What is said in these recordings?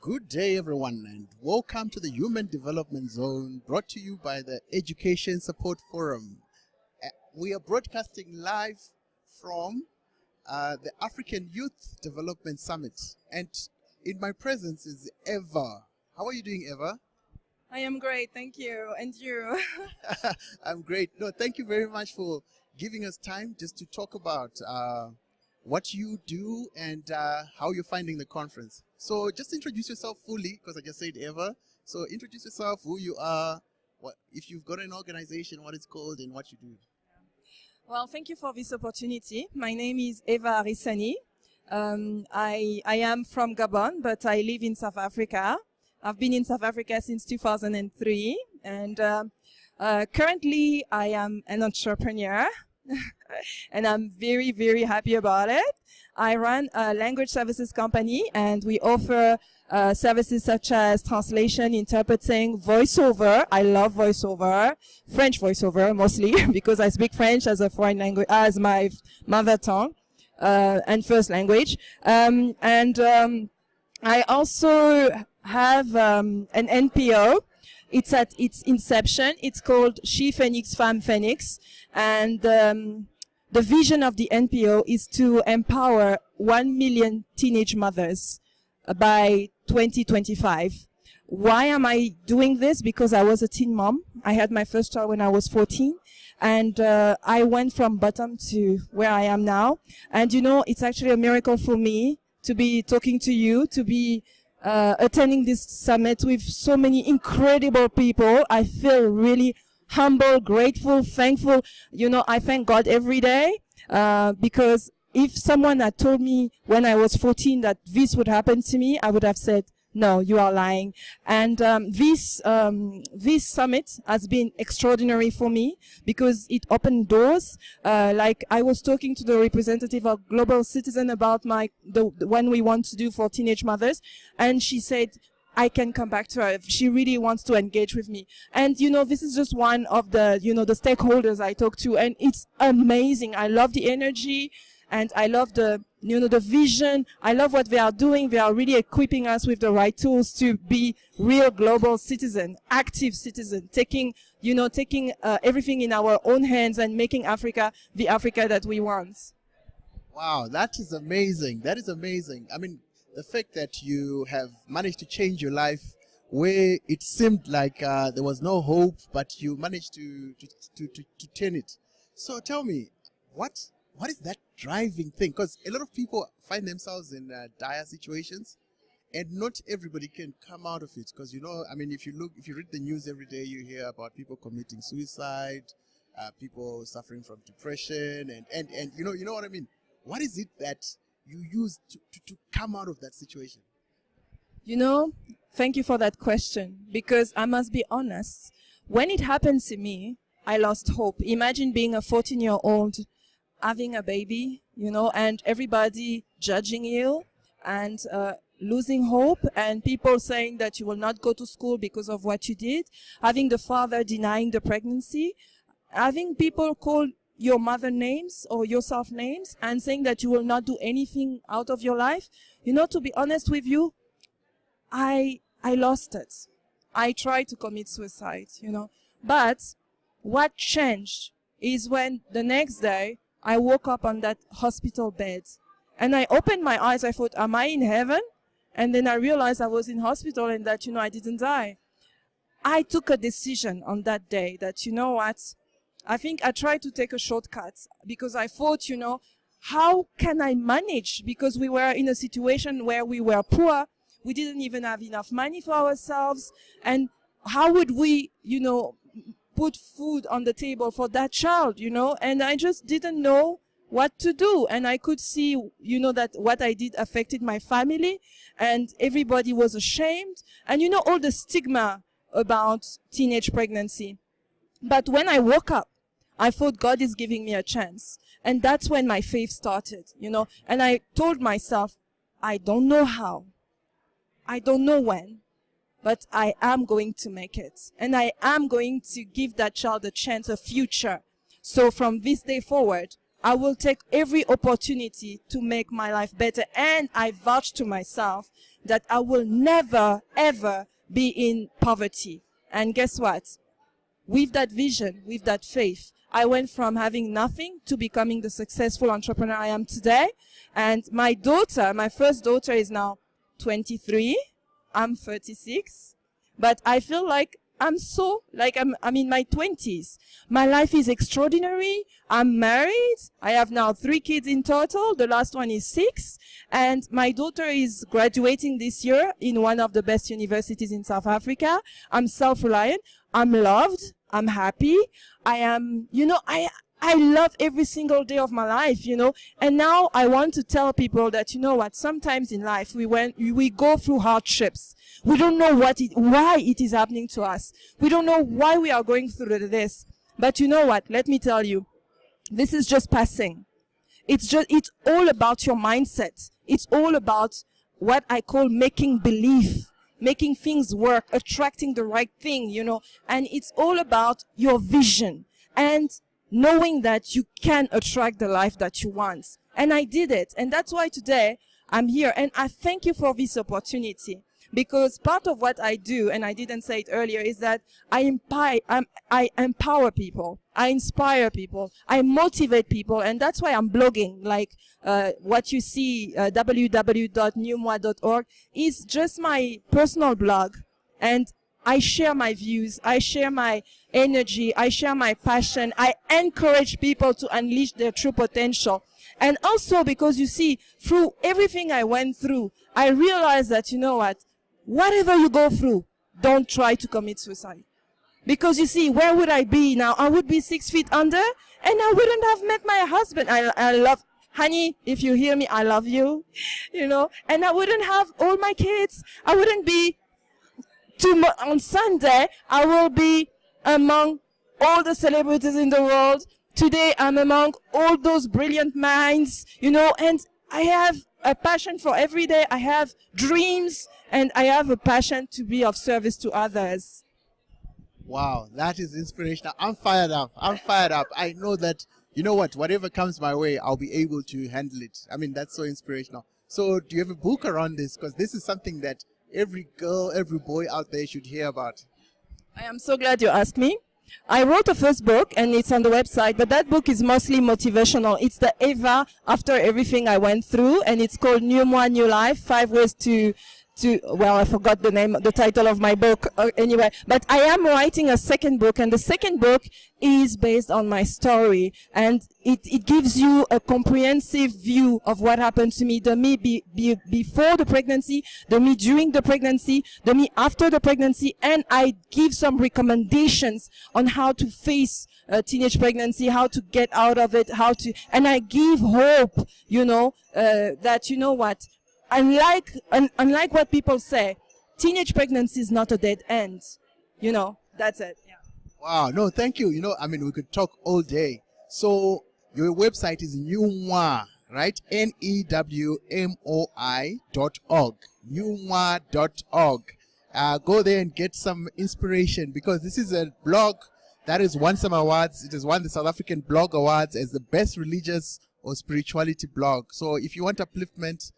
Good day, everyone, and welcome to the Human Development Zone, brought to you by the Education Support Forum. We are broadcasting live from the African Youth Development Summit, and in my presence is Eva. How are you doing, Eva? I am great, thank you. And you? I'm great. No, thank you very much for giving us time just to talk about what you do and how you're finding the conference. So just introduce yourself fully, because I just said Eva. So introduce yourself, who you are, what if you've got an organization, what it's called, and what you do. Well, thank you for this opportunity. My name is Eva Arissani. I am from Gabon, but I live in South Africa. I've been in South Africa since 2003, and currently I am an entrepreneur. And I'm very, very happy about it. I run a language services company, and we offer services such as translation, interpreting, voiceover. I love voiceover, French voiceover mostly, because I speak French as a foreign language, as my mother tongue and first language. I also have an NPO. It's at its inception. It's called She Phoenix Femme Phoenix. And the vision of the NPO is to empower 1 million teenage mothers by 2025. Why am I doing this? Because I was a teen mom. I had my first child when I was 14. And I went from bottom to where I am now. And you know, it's actually a miracle for me to be talking to you, to be attending this summit with so many incredible people. I feel really humble, grateful, thankful. You know, I thank God every day because if someone had told me when I was 14 that this would happen to me, I would have said, no, you are lying. And this summit has been extraordinary for me because it opened doors. Like I was talking to the representative of Global Citizen about the one we want to do for teenage mothers, and she said, I can come back to her if she really wants to engage with me. And, you know, this is just one of the, you know, the stakeholders I talk to, and it's amazing. I love the energy, and I love the, you know, the vision. I love what they are doing. They are really equipping us with the right tools to be real global citizen, active citizen, taking everything in our own hands and making Africa the Africa that we want. Wow, that is amazing. That is amazing. I mean, the fact that you have managed to change your life where it seemed like there was no hope, but you managed to turn it. So tell me, what is that driving thing? Because a lot of people find themselves in dire situations, and not everybody can come out of it. Because, you know, I mean, if you read the news every day, you hear about people committing suicide, people suffering from depression, and you know what I mean. What is it that you use to come out of that situation? You know, thank you for that question, because I must be honest. When it happened to me, I lost hope. Imagine being a 14-year-old, having a baby, you know, and everybody judging you and losing hope, and people saying that you will not go to school because of what you did, having the father denying the pregnancy, having people call your mother names or yourself names and saying that you will not do anything out of your life. You know, to be honest with you, I lost it. I tried to commit suicide, you know. But what changed is when the next day I woke up on that hospital bed and I opened my eyes. I thought, am I in heaven? And then I realized I was in hospital and that, you know, I didn't die. I took a decision on that day that, you know what, I think I tried to take a shortcut because I thought, you know, how can I manage? Because we were in a situation where we were poor. We didn't even have enough money for ourselves. And how would we, you know, put food on the table for that child, you know? And I just didn't know what to do. And I could see, you know, that what I did affected my family, and everybody was ashamed. And, you know, all the stigma about teenage pregnancy. But when I woke up, I thought God is giving me a chance. And that's when my faith started, you know. And I told myself, I don't know how. I don't know when. But I am going to make it. And I am going to give that child a chance, a future. So from this day forward, I will take every opportunity to make my life better. And I vouch to myself that I will never, ever be in poverty. And guess what? With that vision, with that faith, I went from having nothing to becoming the successful entrepreneur I am today. And my daughter, my first daughter, is now 23. I'm 36. But I feel like I'm in my 20s. My life is extraordinary. I'm married. I have now 3 kids in total. The last one is 6. And my daughter is graduating this year in one of the best universities in South Africa. I'm self-reliant. I'm loved. I'm happy. I am, I love every single day of my life, And now I want to tell people that, sometimes in life we go through hardships. We don't know why it is happening to us. We don't know why we are going through this. But you know what? Let me tell you, this is just passing. It's all about your mindset. It's all about what I call making believe, making things work, attracting the right thing, and it's all about your vision and knowing that you can attract the life that you want. And I did it. And that's why today I'm here. And I thank you for this opportunity. Because part of what I do, and I didn't say it earlier, is that I empower people, I inspire people, I motivate people, and that's why I'm blogging. Like what you see, www.newmoi.org, is just my personal blog, and I share my views, I share my energy, I share my passion, I encourage people to unleash their true potential. And also because you see, through everything I went through, I realized that, whatever you go through, don't try to commit suicide. Because you see, where would I be now? I would be 6 feet under, and I wouldn't have met my husband. I love, honey, if you hear me, I love you, and I wouldn't have all my kids. I wouldn't be, on Sunday, I will be among all the celebrities in the world. Today, I'm among all those brilliant minds, and I have a passion for every day. I have dreams, and I have a passion to be of service to others. Wow, that is inspirational. I'm fired up. I know that, whatever comes my way, I'll be able to handle it. I mean, that's so inspirational. So do you have a book around this? Because this is something that every girl, every boy out there should hear about. I am so glad you asked me. I wrote a first book, and it's on the website, but that book is mostly motivational. It's the Eva after everything I went through, and it's called New Moi, New Life, 5 ways to I forgot the title of my book anyway, but I am writing a second book, and the second book is based on my story, and it gives you a comprehensive view of what happened to me, the me before the pregnancy, the me during the pregnancy, the me after the pregnancy, and I give some recommendations on how to face teenage pregnancy, how to get out of it, and I give hope, that, Unlike what people say, teenage pregnancy is not a dead end. That's it. Yeah. Wow. No, thank you. We could talk all day. So your website is newmoi, right? NEWMOI.org. Newmoi.org. Go there and get some inspiration, because this is a blog that has won some awards. It has won the South African Blog Awards as the best religious or spirituality blog. So if you want upliftment,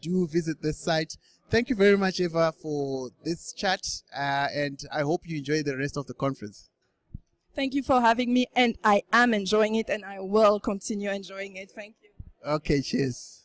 do visit this site. Thank you very much, Eva, for this chat, and I hope you enjoy the rest of the conference. Thank you for having me, and I am enjoying it, and I will continue enjoying it. Thank you. Okay, cheers.